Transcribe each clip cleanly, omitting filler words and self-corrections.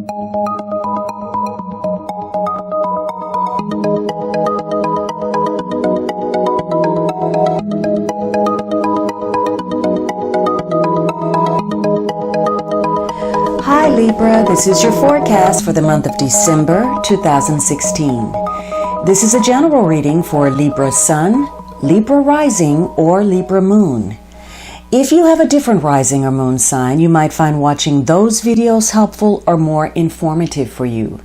Hi Libra, this is your forecast for the month of December 2016. This is a general reading for Libra Sun, Libra Rising, or Libra Moon. If you have a different rising or moon sign, you might find watching those videos helpful or more informative for you.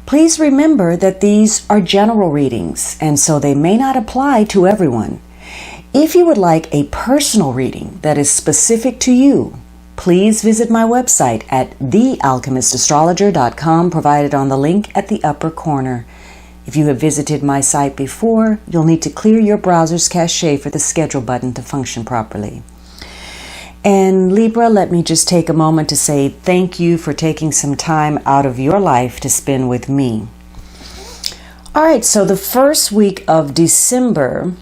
Please remember that these are general readings, and so they may not apply to everyone. If you would like a personal reading that is specific to you, please visit my website at thealchemistastrologer.com, provided on the link at the upper corner. If you have visited my site before, you'll need to clear your browser's cache for the schedule button to function properly. And Libra, let me just take a moment to say thank you for taking some time out of your life to spend with me. All right, so the first week of December,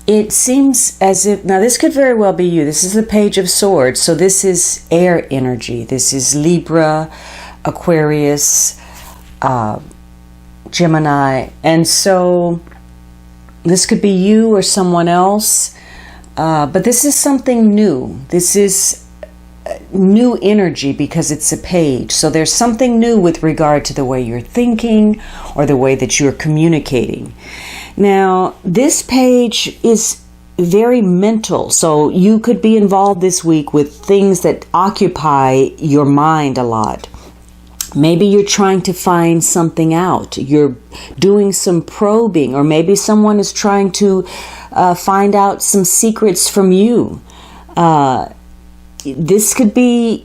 it seems as if, now this could very well be you. This is the Page of Swords, so this is air energy. This is Libra, Aquarius, Gemini, and so this could be you or someone else. But this is something new. This is new energy because it's a page. So there's something new with regard to the way you're thinking or the way that you're communicating. Now, this page is very mental. So you could be involved this week with things that occupy your mind a lot. Maybe you're trying to find something out. You're doing some probing, or maybe someone is trying to find out some secrets from you. This could be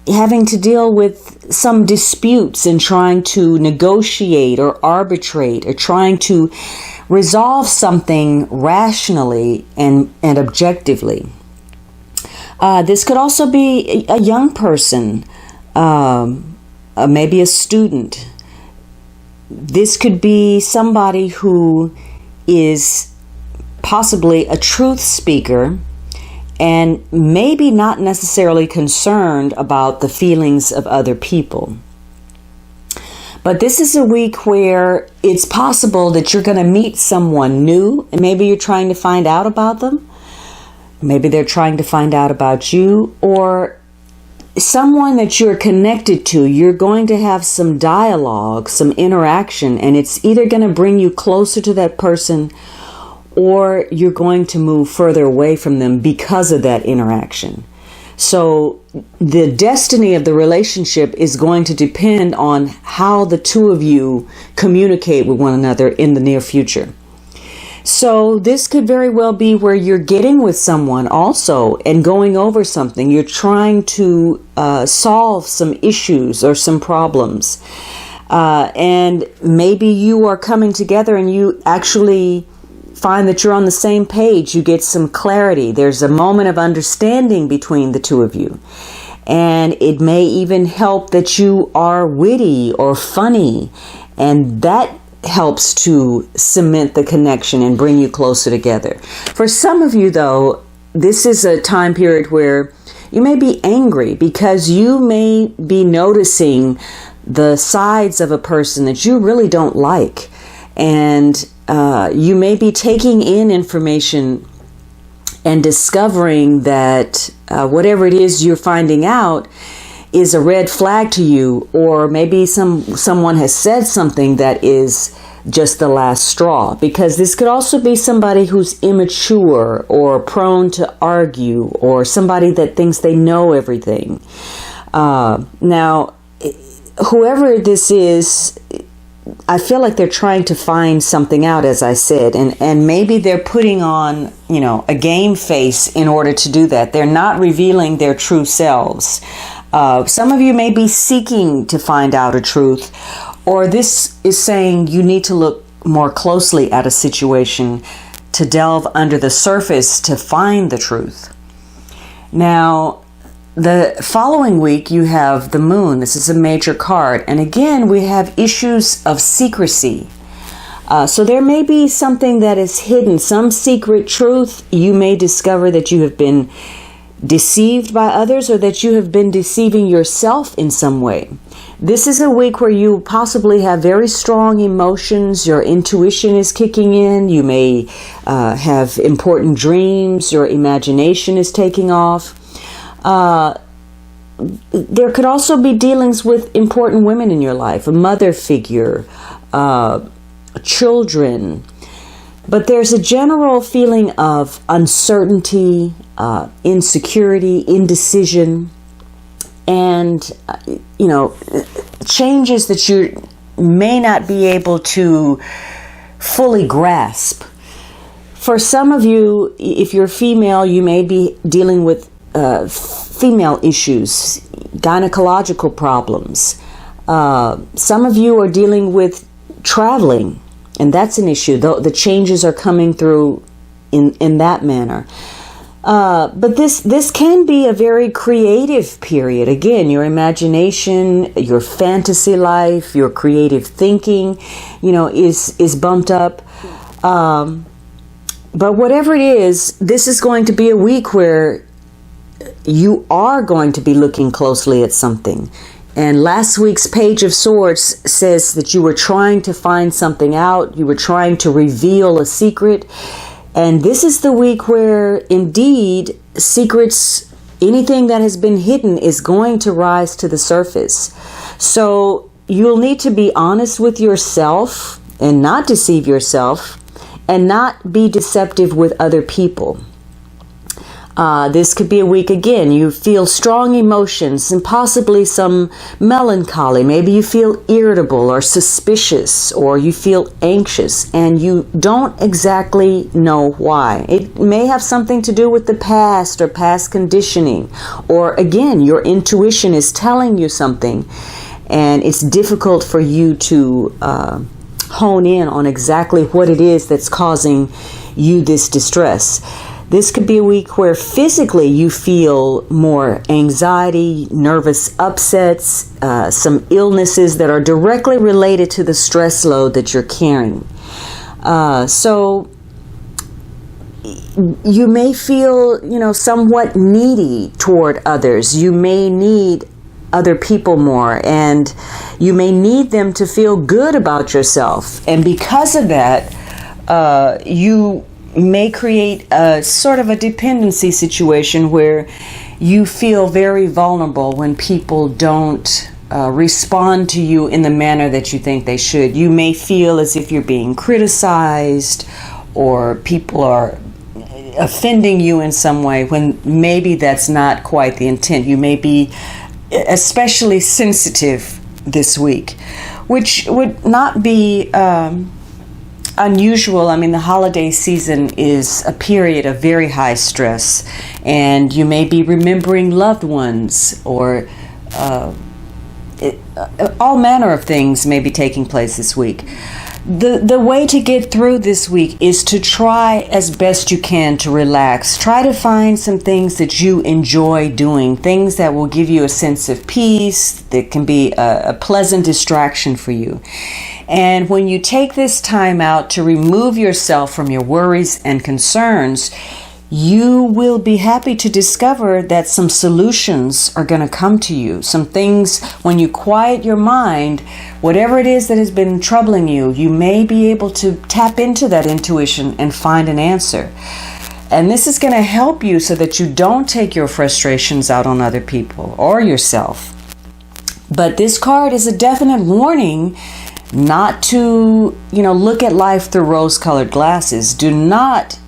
having to deal with some disputes and trying to negotiate or arbitrate or trying to resolve something rationally and objectively. This could also be a young person, maybe a student. This could be somebody who is possibly a truth speaker and maybe not necessarily concerned about the feelings of other people. But this is a week where it's possible that you're going to meet someone new, and maybe you're trying to find out about them. Maybe they're trying to find out about you, or someone that you're connected to. You're going to have some dialogue, some interaction, and it's either going to bring you closer to that person or you're going to move further away from them because of that interaction. So the destiny of the relationship is going to depend on how the two of you communicate with one another in the near future. So this could very well be where you're getting with someone also and going over something. You're trying to solve some issues or some problems. And maybe you are coming together and you actually find that you're on the same page. You get some clarity. There's a moment of understanding between the two of you. And it may even help that you are witty or funny. And that helps to cement the connection and bring you closer together. For some of you, though, this is a time period where you may be angry because you may be noticing the sides of a person that you really don't like. And you may be taking in information and discovering that whatever it is you're finding out is a red flag to you, or maybe someone has said something that is just the last straw, because this could also be somebody who's immature or prone to argue, or somebody that thinks they know everything. Now, whoever this is, I feel like they're trying to find something out, as I said, and maybe they're putting on, a game face in order to do that. They're not revealing their true selves. Some of you may be seeking to find out a truth, or this is saying you need to look more closely at a situation to delve under the surface to find the truth. Now, the following week, you have the moon. This is a major card. And again, we have issues of secrecy. So there may be something that is hidden, some secret truth. You may discover that you have been deceived by others, or that you have been deceiving yourself in some way. This is a week where you possibly have very strong emotions. Your intuition is kicking in. You may have important dreams. Your imagination is taking off. There could also be dealings with important women in your life, a mother figure, children. But there's a general feeling of uncertainty, insecurity, indecision, and, changes that you may not be able to fully grasp. For some of you, if you're female, you may be dealing with female issues, gynecological problems. Some of you are dealing with traveling, and that's an issue. The changes are coming through in that manner. But this can be a very creative period. Again, your imagination, your fantasy life, your creative thinking, is bumped up. But whatever it is, this is going to be a week where you are going to be looking closely at something. And last week's Page of Swords says that you were trying to find something out. You were trying to reveal a secret. And this is the week where, indeed, secrets, anything that has been hidden is going to rise to the surface. So you'll need to be honest with yourself and not deceive yourself and not be deceptive with other people. This could be a week, again, you feel strong emotions and possibly some melancholy. Maybe you feel irritable or suspicious, or you feel anxious and you don't exactly know why. It may have something to do with the past or past conditioning, or again, your intuition is telling you something and it's difficult for you to hone in on exactly what it is that's causing you this distress. This could be a week where physically you feel more anxiety, nervous upsets, some illnesses that are directly related to the stress load that you're carrying. So you may feel, somewhat needy toward others. You may need other people more, and you may need them to feel good about yourself. And because of that, you may create a sort of a dependency situation where you feel very vulnerable when people don't respond to you in the manner that you think they should. You may feel as if you're being criticized, or people are offending you in some way when maybe that's not quite the intent. You may be especially sensitive this week, which would not be unusual. I mean, the holiday season is a period of very high stress, and you may be remembering loved ones, or all manner of things may be taking place this week. The way to get through this week is to try as best you can to relax. Try to find some things that you enjoy doing, things that will give you a sense of peace, that can be a pleasant distraction for you. And when you take this time out to remove yourself from your worries and concerns, you will be happy to discover that some solutions are going to come to you. Some things, when you quiet your mind, whatever it is that has been troubling you, you may be able to tap into that intuition and find an answer. And this is going to help you so that you don't take your frustrations out on other people or yourself. But this card is a definite warning not to, look at life through rose-colored glasses. Do not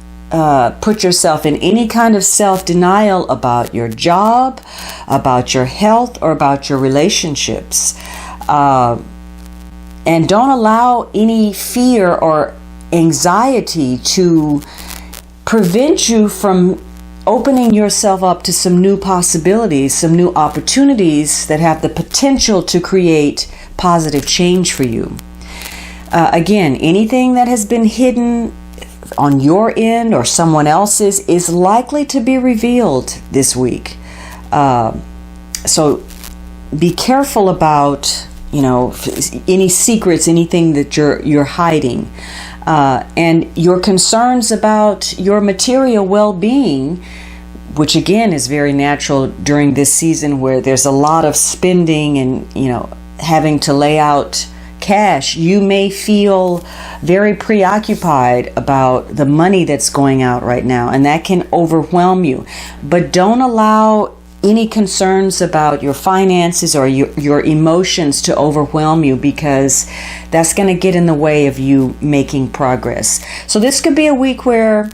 put yourself in any kind of self-denial about your job, about your health, or about your relationships. And don't allow any fear or anxiety to prevent you from opening yourself up to some new possibilities, some new opportunities that have the potential to create positive change for you. Again, anything that has been hidden on your end or someone else's is likely to be revealed this week. So be careful about, any secrets, anything that you're hiding. And your concerns about your material well-being, which again is very natural during this season where there's a lot of spending and, having to lay out cash. You may feel very preoccupied about the money that's going out right now, and that can overwhelm you. But don't allow any concerns about your finances or your emotions to overwhelm you, because that's going to get in the way of you making progress. So this could be a week where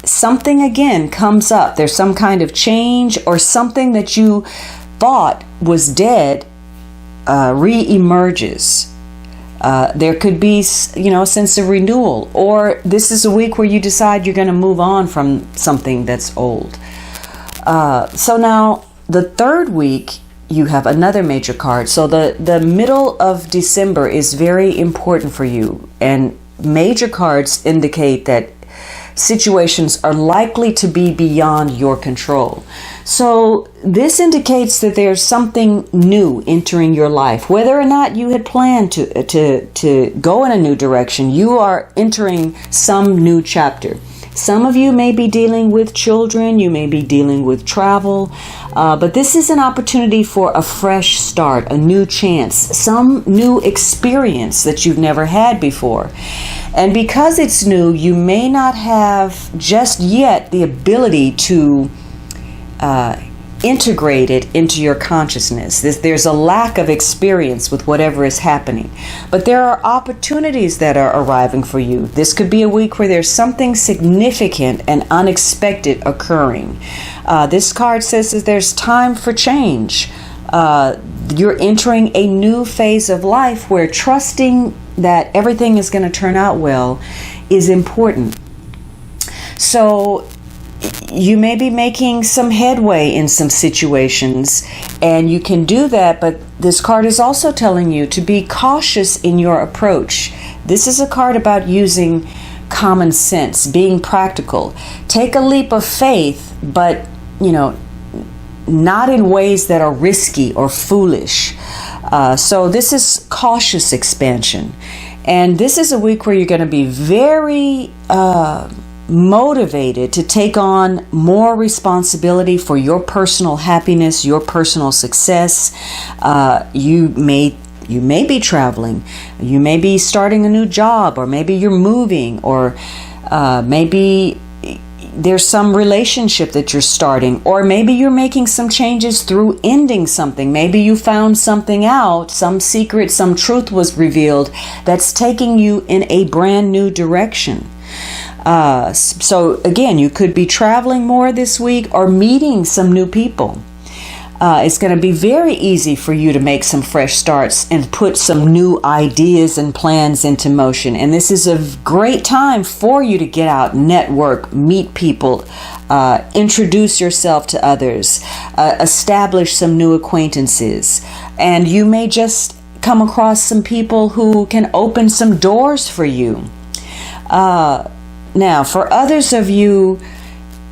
something again comes up. There's some kind of change, or something that you thought was dead re-emerges. There could be, a sense of renewal, or this is a week where you decide you're going to move on from something that's old. So now the third week, you have another major card. So the middle of December is very important for you, and major cards indicate that situations are likely to be beyond your control. So this indicates that there's something new entering your life. Whether or not you had planned to go in a new direction, you are entering some new chapter. Some of you may be dealing with children, you may be dealing with travel, but this is an opportunity for a fresh start, a new chance, some new experience that you've never had before. And because it's new, you may not have just yet the ability to integrate it into your consciousness. There's a lack of experience with whatever is happening. But there are opportunities that are arriving for you. This could be a week where there's something significant and unexpected occurring. This card says that there's time for change. You're entering a new phase of life where trusting that everything is going to turn out well is important. So you may be making some headway in some situations, and you can do that, but this card is also telling you to be cautious in your approach. This is a card about using common sense, being practical. Take a leap of faith, but, not in ways that are risky or foolish. So this is cautious expansion. And this is a week where you're going to be very motivated to take on more responsibility for your personal happiness, your personal success. You may be traveling, you may be starting a new job, or maybe you're moving, or maybe there's some relationship that you're starting, or maybe you're making some changes through ending something. Maybe you found something out, some secret, some truth was revealed that's taking you in a brand new direction. So again, you could be traveling more this week or meeting some new people. It's going to be very easy for you to make some fresh starts and put some new ideas and plans into motion. And this is a great time for you to get out, network, meet people, introduce yourself to others, establish some new acquaintances. And you may just come across some people who can open some doors for you. Now, for others of you,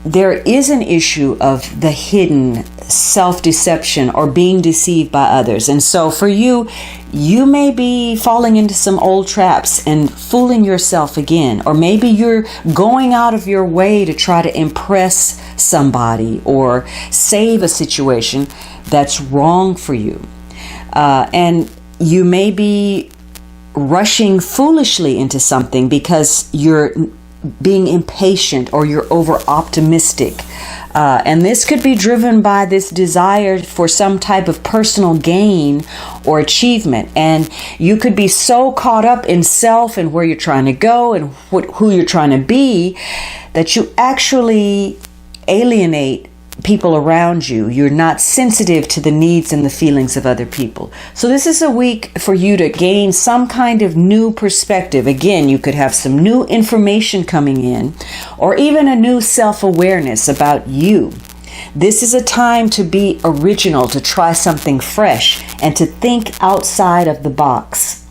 there is an issue of the hidden self-deception or being deceived by others. And so for you, you may be falling into some old traps and fooling yourself again. Or maybe you're going out of your way to try to impress somebody or save a situation that's wrong for you. And you may be rushing foolishly into something because you're being impatient or you're over optimistic. And this could be driven by this desire for some type of personal gain or achievement. And you could be so caught up in self and where you're trying to go and who you're trying to be that you actually alienate people around you. You're not sensitive to the needs and the feelings of other people. So this is a week for you to gain some kind of new perspective. Again, you could have some new information coming in, or even a new self-awareness about you. This is a time to be original, to try something fresh, and to think outside of the box.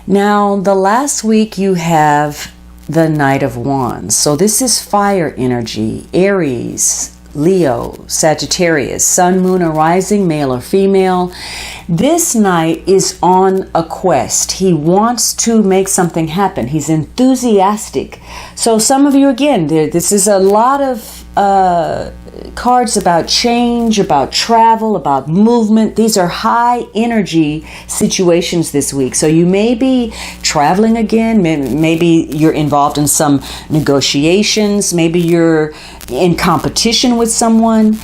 Now, the last week you have the Knight of Wands. So this is fire energy, Aries, Leo, Sagittarius, Sun, Moon, or Rising, male or female. This knight is on a quest. He wants to make something happen. He's enthusiastic. So some of you, again, this is a lot of cards about change, about travel, about movement. These are high energy situations this week. So you may be traveling again. Maybe you're involved in some negotiations. Maybe you're in competition with someone.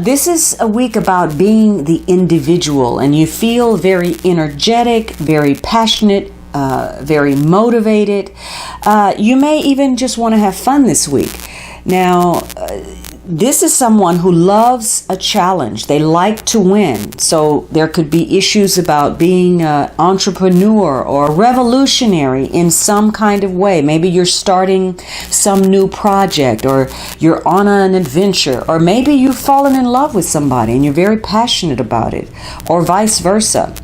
This is a week about being the individual, and you feel very energetic, very passionate, very motivated. You may even just want to have fun this week. Now, this is someone who loves a challenge. They like to win. So there could be issues about being an entrepreneur or revolutionary in some kind of way. Maybe you're starting some new project, or you're on an adventure, or maybe you've fallen in love with somebody and you're very passionate about it, or vice versa.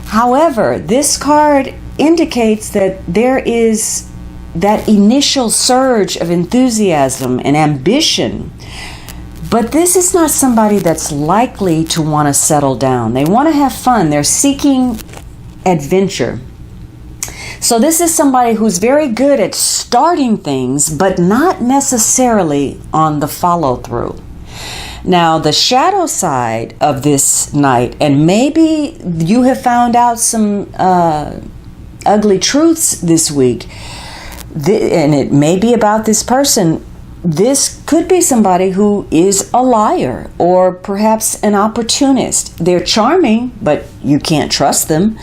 However, this card indicates that there is that initial surge of enthusiasm and ambition, but this is not somebody that's likely to want to settle down. They want to have fun. They're seeking adventure. So this is somebody who's very good at starting things, but not necessarily on the follow through. Now, the shadow side of this knight, and maybe you have found out some ugly truths this week, and it may be about this person. This could be somebody who is a liar, or perhaps an opportunist. They're charming, but you can't trust them.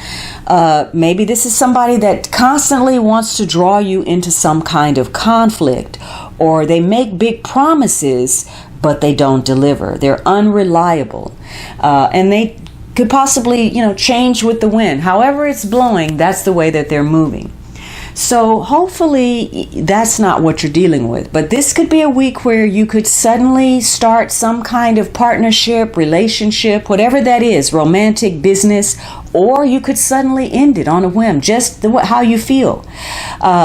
Maybe this is somebody that constantly wants to draw you into some kind of conflict, or they make big promises, but they don't deliver. They're unreliable, and they could possibly, change with the wind. However it's blowing, that's the way that they're moving. So hopefully that's not what you're dealing with. But this could be a week where you could suddenly start some kind of partnership, relationship, whatever that is, romantic, business, or you could suddenly end it on a whim, just how you feel.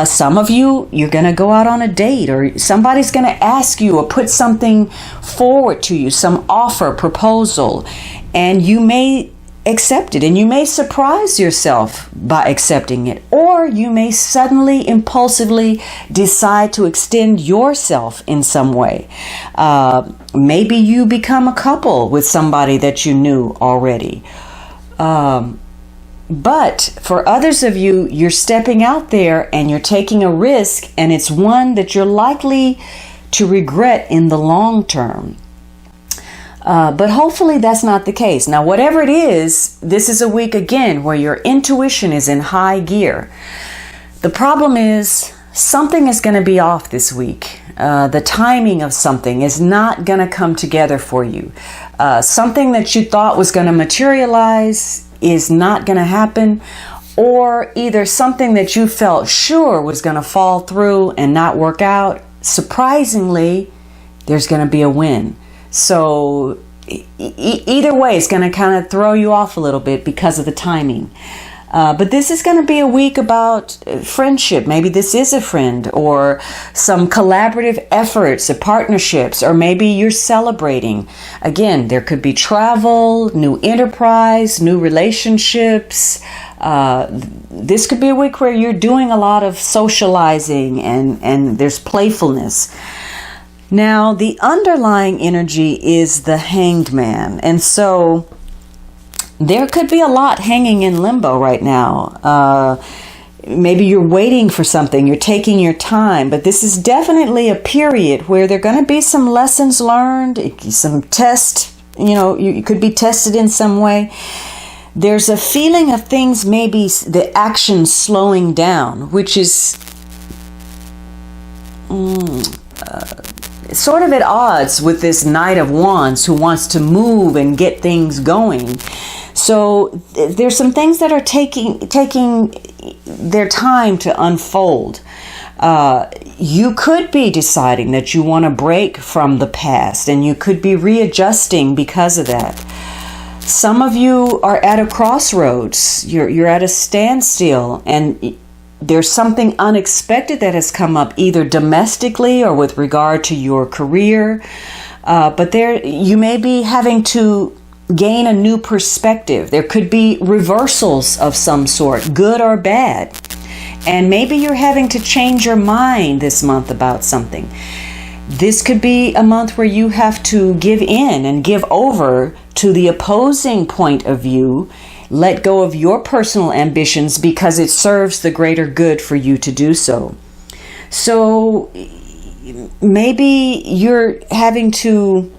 Some of you, you're going to go out on a date, or somebody's going to ask you or put something forward to you, some offer, proposal, and you may accept it, and you may surprise yourself by accepting it, or you may suddenly impulsively decide to extend yourself in some way. Maybe you become a couple with somebody that you knew already. But for others of you, you're stepping out there and you're taking a risk, and it's one that you're likely to regret in the long term. But hopefully that's not the case. Now, whatever it is, this is a week again where your intuition is in high gear. The problem is something is going to be off this week. The timing of something is not going to come together for you. Something that you thought was going to materialize is not going to happen, or either something that you felt sure was going to fall through and not work out. Surprisingly, there's going to be a win. So either way, it's going to kind of throw you off a little bit because of the timing. But this is going to be a week about friendship. Maybe this is a friend, or some collaborative efforts or partnerships, or maybe you're celebrating. Again, there could be travel, new enterprise, new relationships. This could be a week where you're doing a lot of socializing, and there's playfulness. Now, the underlying energy is the Hanged Man. And so there could be a lot hanging in limbo right now. Maybe you're waiting for something, you're taking your time, but this is definitely a period where there are going to be some lessons learned, some tests, you could be tested in some way. There's a feeling of things, maybe the action slowing down, which is sort of at odds with this Knight of Wands who wants to move and get things going. So there's some things that are taking their time to unfold. You could be deciding that you want to break from the past, and you could be readjusting because of that. Some of you are at a crossroads. You're at a standstill, and there's something unexpected that has come up, either domestically or with regard to your career. But you may be having to gain a new perspective. There could be reversals of some sort, good or bad. And maybe you're having to change your mind this month about something. This could be a month where you have to give in and give over to the opposing point of view. Let go of your personal ambitions because it serves the greater good for you to do so. So maybe you're having to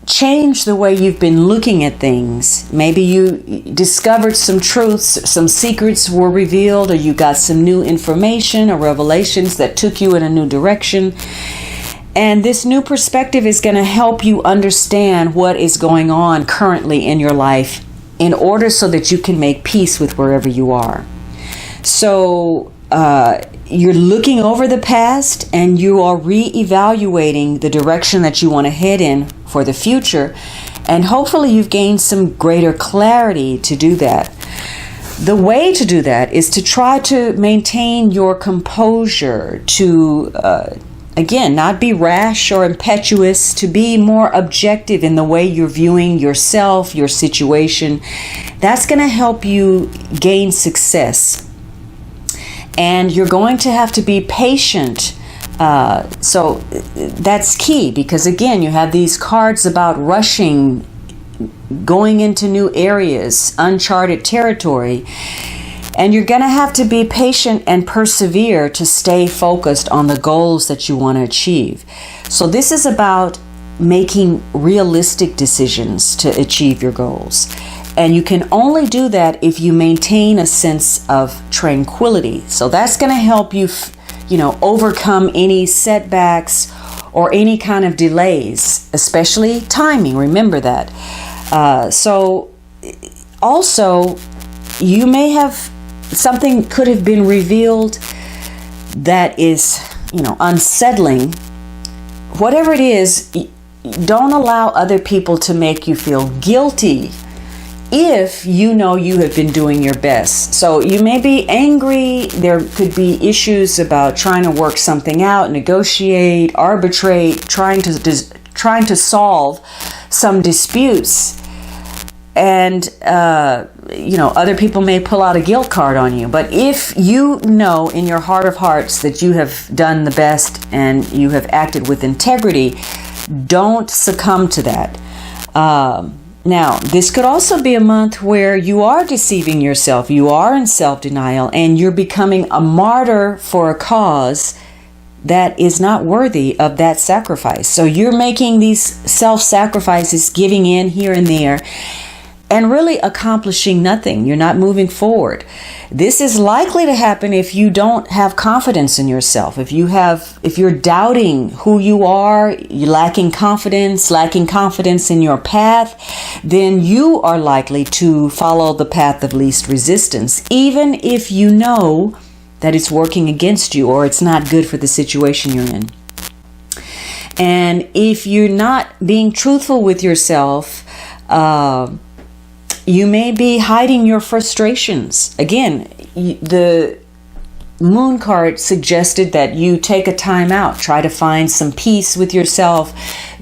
change the way you've been looking at things. Maybe you discovered some truths, some secrets were revealed, or you got some new information or revelations that took you in a new direction. And this new perspective is going to help you understand what is going on currently in your life in order so that you can make peace with wherever you are. So you're looking over the past and you are reevaluating the direction that you want to head in for the future. And hopefully you've gained some greater clarity to do that. The way to do that is to try to maintain your composure, to again, not be rash or impetuous, to be more objective in the way you're viewing yourself, your situation. That's going to help you gain success. And you're going to have to be patient. So that's key because, again, you have these cards about rushing, going into new areas, uncharted territory. And you're going to have to be patient and persevere to stay focused on the goals that you want to achieve. So this is about making realistic decisions to achieve your goals. And you can only do that if you maintain a sense of tranquility. So that's going to help you, overcome any setbacks or any kind of delays, especially timing. Remember that. So also, you may have something could have been revealed that is, unsettling. Whatever it is, don't allow other people to make you feel guilty if you know you have been doing your best. So you may be angry. There could be issues about trying to work something out, negotiate, arbitrate, trying to solve some disputes. And, other people may pull out a guilt card on you. But if you know in your heart of hearts that you have done the best and you have acted with integrity, don't succumb to that. Now, this could also be a month where you are deceiving yourself. You are in self-denial and you're becoming a martyr for a cause that is not worthy of that sacrifice. So you're making these self-sacrifices, giving in here and there, and really accomplishing nothing. You're not moving forward. This is likely to happen if you don't have confidence in yourself. If you're doubting who you are, you're lacking confidence in your path, then you are likely to follow the path of least resistance, even if you know that it's working against you or it's not good for the situation you're in. And if you're not being truthful with yourself, you may be hiding your frustrations. Again, the moon card suggested that you take a time out, try to find some peace with yourself,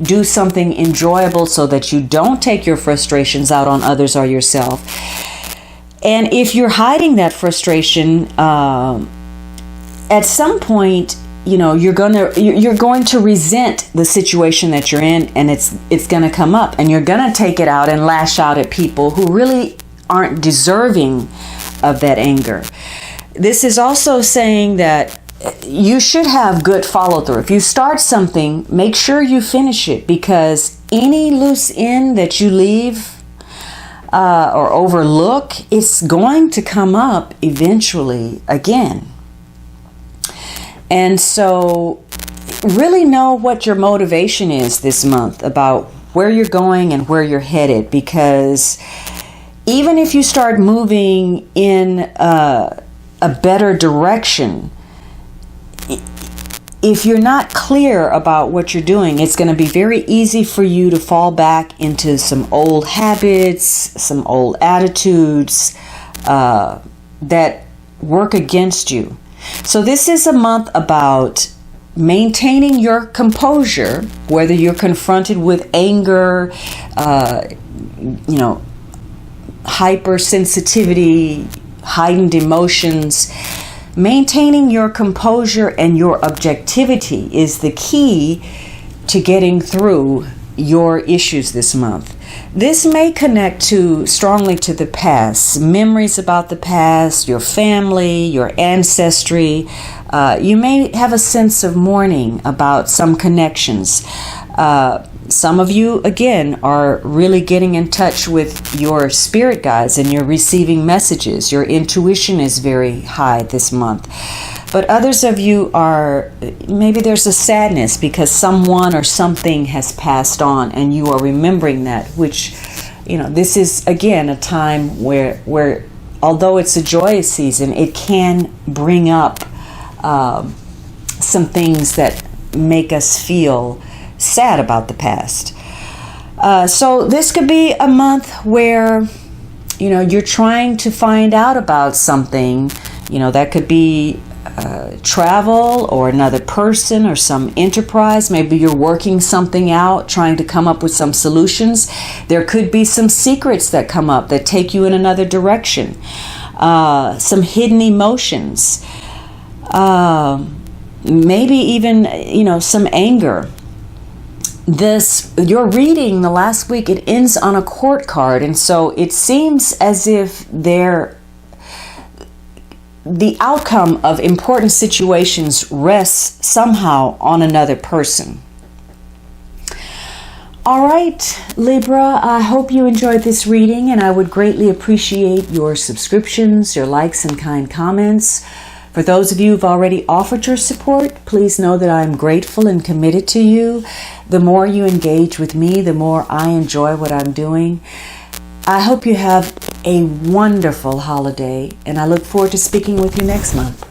do something enjoyable so that you don't take your frustrations out on others or yourself. And if you're hiding that frustration, at some point, you're going to resent the situation that you're in, and it's going to come up, and you're going to take it out and lash out at people who really aren't deserving of that anger. This is also saying that you should have good follow through. If you start something, make sure you finish it, because any loose end that you leave or overlook, it's going to come up eventually again. And so really know what your motivation is this month about where you're going and where you're headed, because even if you start moving in a better direction, if you're not clear about what you're doing, it's going to be very easy for you to fall back into some old habits, some old attitudes that work against you. So this is a month about maintaining your composure, whether you're confronted with anger, hypersensitivity, heightened emotions, maintaining your composure and your objectivity is the key to getting through your issues this month. This may connect strongly to the past, memories about the past, your family, your ancestry. You may have a sense of mourning about some connections. Some of you, again, are really getting in touch with your spirit guides and you're receiving messages. Your intuition is very high this month. But others of you maybe there's a sadness because someone or something has passed on and you are remembering that, which, this is, again, a time where although it's a joyous season, it can bring up some things that make us feel sad about the past. So this could be a month where, you're trying to find out about something. That could be travel or another person or some enterprise. Maybe you're working something out, trying to come up with some solutions. There could be some secrets that come up that take you in another direction. Some hidden emotions. Maybe even, some anger. Your reading the last week, it ends on a court card, and so it seems as if the outcome of important situations rests somehow on another person. All right, Libra, I hope you enjoyed this reading, and I would greatly appreciate your subscriptions, your likes, and kind comments. For those of you who've already offered your support, please know that I'm grateful and committed to you. The more you engage with me, the more I enjoy what I'm doing. I hope you have a wonderful holiday, and I look forward to speaking with you next month.